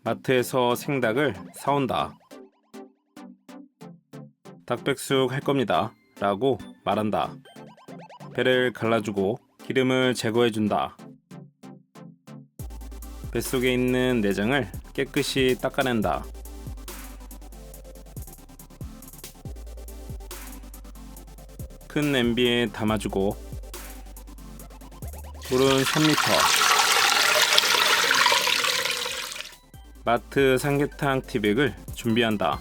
마트에서 생닭을 사온다. 닭백숙 할 겁니다. 라고 말한다. 배를 갈라주고 기름을 제거해준다. 뱃속에 있는 내장을 깨끗이 닦아낸다. 큰 냄비에 담아주고 물은 3리터. 마트 삼계탕 티백을 준비한다.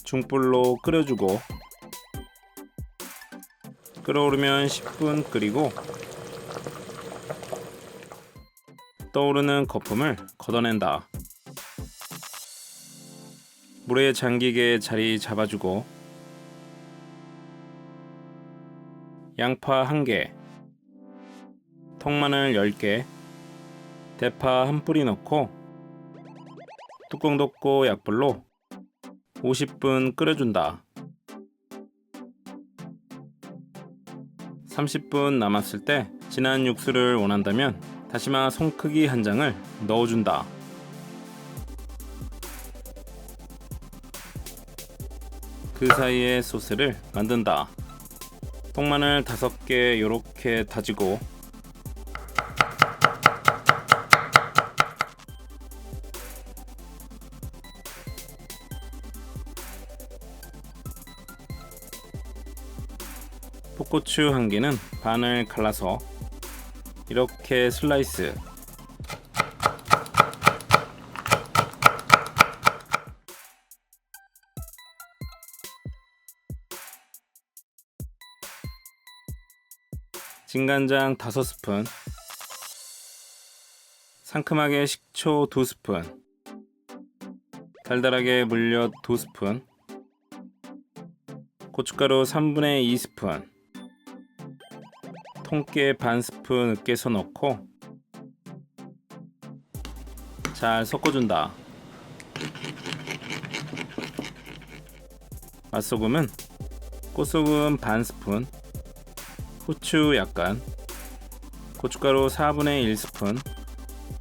중불로 끓여주고 끓어오르면 10분 끓이고 떠오르는 거품을 걷어낸다. 물에 잠기게 자리 잡아주고 양파 1개, 통마늘 10개, 대파 1뿌리 넣고 뚜껑 덮고 약불로 50분 끓여준다. 30분 남았을 때 진한 육수를 원한다면 다시마 손크기 1장을 넣어준다. 그 사이에 소스를 만든다. 통마늘 5개 요렇게 다지고 풋고추 1개는 반을 갈라서 이렇게 슬라이스. 진간장 5스푼, 상큼하게 식초 2스푼, 달달하게 물엿 2스푼, 고춧가루 3분의 2스푼, 통깨 반 스푼 으깨서 넣고 잘 섞어준다. 맛소금은 꽃소금 반 스푼, 후추 약간, 고춧가루 4분의 1스푼,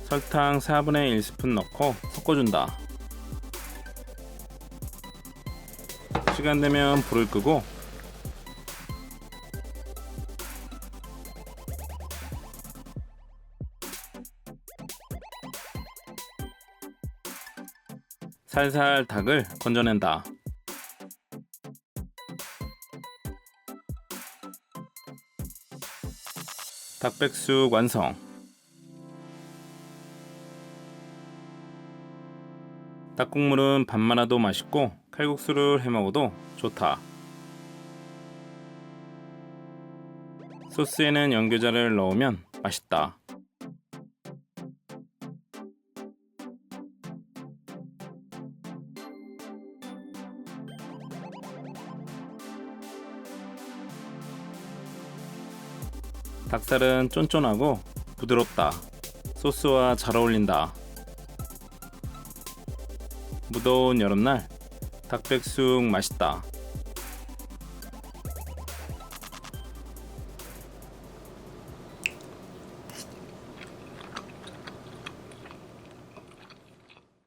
설탕 4분의 1스푼 넣고 섞어준다. 시간 되면 불을 끄고 살살 닭을 건져낸다. 닭백숙 완성. 닭국물은 밥 말아도 맛있고 칼국수를 해먹어도 좋다. 소스에는 연교자를 넣으면 맛있다. 닭살은 쫀쫀하고 부드럽다. 소스와 잘 어울린다. 무더운 여름날 닭백숙 맛있다.